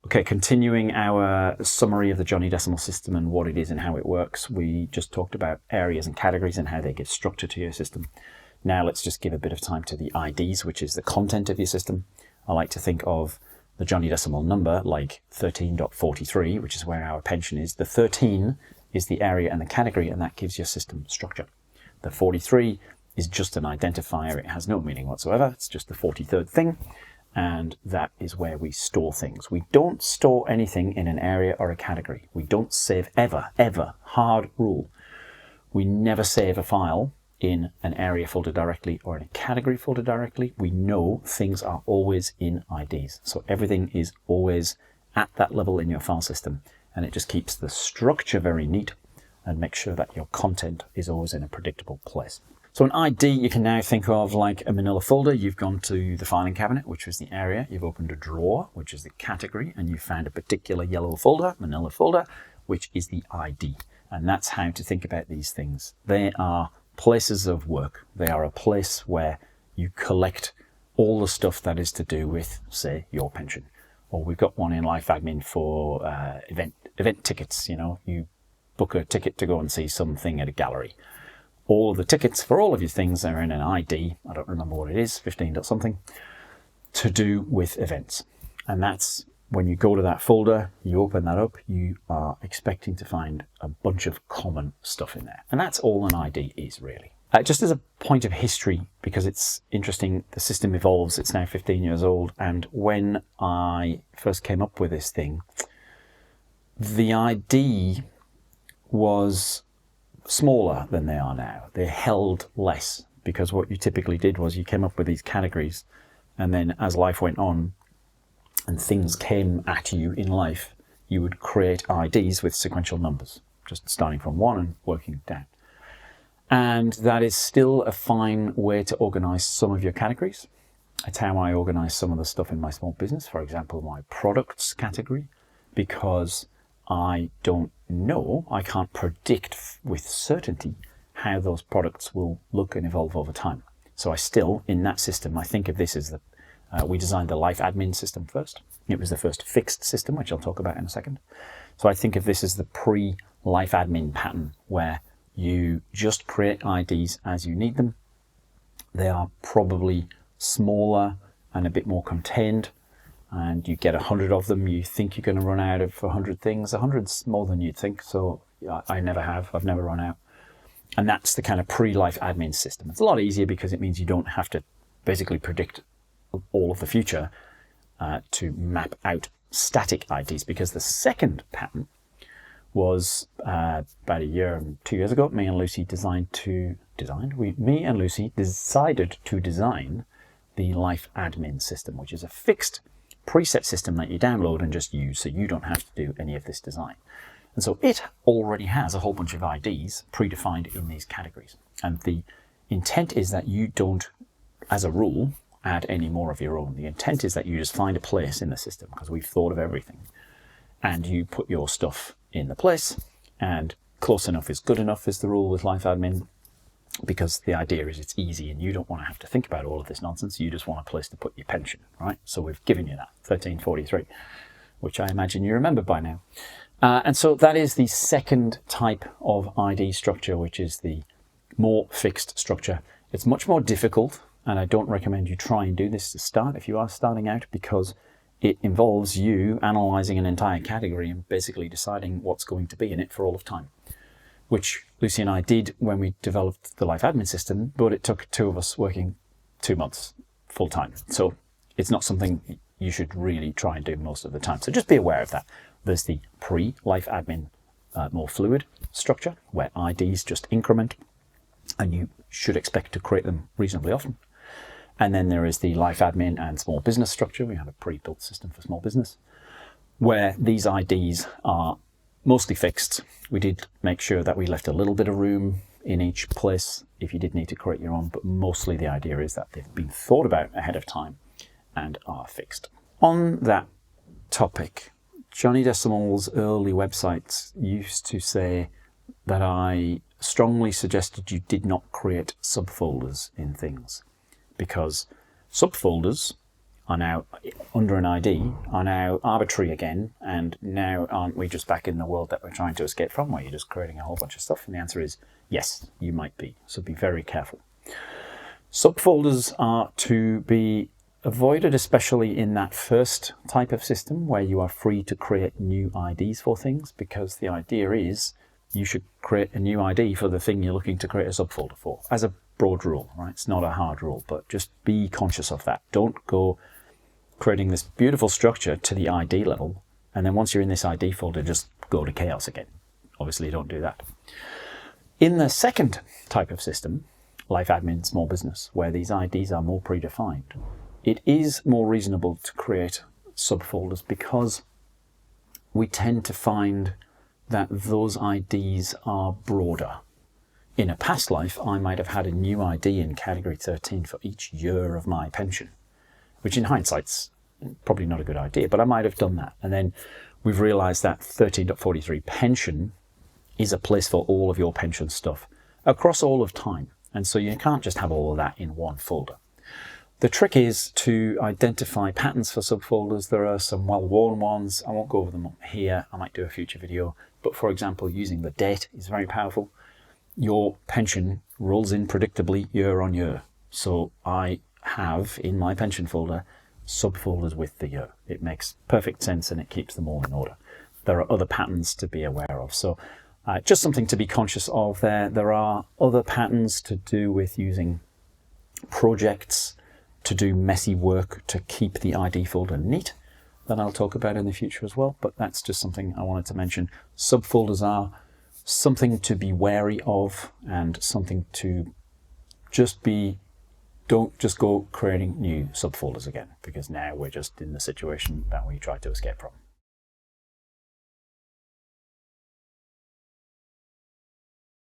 Okay, continuing our summary of the Johnny.Decimal system and what it is and how it works. We just talked about areas and categories and how they give structure to your system. Now let's just give a bit of time to the IDs, which is the content of your system. I like to think of the Johnny.Decimal number like 13.43, which is where our pension is. The 13 is the area and the category, and that gives your system structure. The 43 is just an identifier. It has no meaning whatsoever. It's just the 43rd thing. And that is where we store things. We don't store anything in an area or a category. We don't save ever, ever. Hard rule. We never save a file in an area folder directly or in a category folder directly. We know things are always in IDs. So everything is always at that level in your file system. And it just keeps the structure very neat and makes sure that your content is always in a predictable place. So an ID you can now think of like a manila folder. You've gone to the filing cabinet, which was the area. You've opened a drawer, which is the category, and you've found a particular yellow folder, manila folder, which is the ID. And that's how to think about these things. They are places of work. They are a place where you collect all the stuff that is to do with, say, your pension. Or we've got one in Life Admin for event tickets. You know, you book a ticket to go and see something at a gallery. All of the tickets for all of your things are in an ID, I don't remember what it is, 15 something, to do with events. And that's when you go to that folder, you open that up, you are expecting to find a bunch of common stuff in there. And that's all an ID is, really. Just as a point of history, because it's interesting, the system evolves, it's now 15 years old. And when I first came up with this thing, the ID was smaller than they are now. They held less because what you typically did was you came up with these categories, and then as life went on and things came at you in life, you would create IDs with sequential numbers, just starting from 1 and working down. And that is still a fine way to organize some of your categories. It's how I organize some of the stuff in my small business, for example, my products category, because I don't know, I can't predict with certainty how those products will look and evolve over time. So I still, in that system, I think of this as the, we designed the Life Admin system first. It was the first fixed system, which I'll talk about in a second. So I think of this as the pre-Life Admin pattern, where you just create IDs as you need them. They are probably smaller and a bit more contained. And you get 100 of them, you think you're going to run out of 100 things. 100's more than you'd think, so I never have. I've never run out. And that's the kind of pre-Life Admin system. It's a lot easier because it means you don't have to basically predict all of the future to map out static IDs, because the second pattern was about a year and 2 years ago. Me and Lucy decided to design the Life Admin system, which is a fixed preset system that you download and just use, so you don't have to do any of this design. And so it already has a whole bunch of IDs predefined in these categories. And the intent is that you don't, as a rule, add any more of your own. The intent is that you just find a place in the system, because we've thought of everything, and you put your stuff in the place, and close enough is good enough is the rule with Life Admin, because the idea is it's easy and you don't want to have to think about all of this nonsense. You just want a place to put your pension, right? So we've given you that, 1343, which I imagine you remember by now. And so that is the second type of ID structure, which is the more fixed structure. It's much more difficult, and I don't recommend you try and do this to start if you are starting out, because it involves you analyzing an entire category and basically deciding what's going to be in it for all of time, which Lucy and I did when we developed the Life Admin system, but it took two of us working 2 months full time. So it's not something you should really try and do most of the time. So just be aware of that. There's the pre-Life Admin, more fluid structure, where IDs just increment, and you should expect to create them reasonably often. And then there is the Life Admin and small business structure. We have a pre-built system for small business, where these IDs are mostly fixed. We did make sure that we left a little bit of room in each place if you did need to create your own, but mostly the idea is that they've been thought about ahead of time and are fixed. On that topic, Johnny.Decimal's early websites used to say that I strongly suggested you did not create subfolders in things, because subfolders are now under an ID are now arbitrary again, and now aren't we just back in the world that we're trying to escape from, where you're just creating a whole bunch of stuff? And the answer is yes, you might be. So be very careful. Subfolders are to be avoided, especially in that first type of system where you are free to create new IDs for things, because the idea is you should create a new ID for the thing you're looking to create a subfolder for, as a broad rule, right? It's not a hard rule, but just be conscious of that. Don't go creating this beautiful structure to the ID level, and then once you're in this ID folder, just go to chaos again. Obviously, don't do that. In the second type of system, life admin, small business, where these IDs are more predefined, it is more reasonable to create subfolders, because we tend to find that those IDs are broader. In a past life, I might have had a new ID in category 13 for each year of my pension, which in hindsight's probably not a good idea, but I might have done that. And then we've realized that 13.43 pension is a place for all of your pension stuff across all of time. And so you can't just have all of that in one folder. The trick is to identify patterns for subfolders. There are some well-worn ones. I won't go over them here. I might do a future video. But for example, using the date is very powerful. Your pension rolls in predictably year on year. So I have in my pension folder subfolders with the year. It makes perfect sense and it keeps them all in order. There are other patterns to be aware of. So just something to be conscious of there. There are other patterns to do with using projects to do messy work to keep the ID folder neat that I'll talk about in the future as well. But that's just something I wanted to mention. Subfolders are something to be wary of, and something to just be, don't just go creating new subfolders again, because now we're just in the situation that we tried to escape from.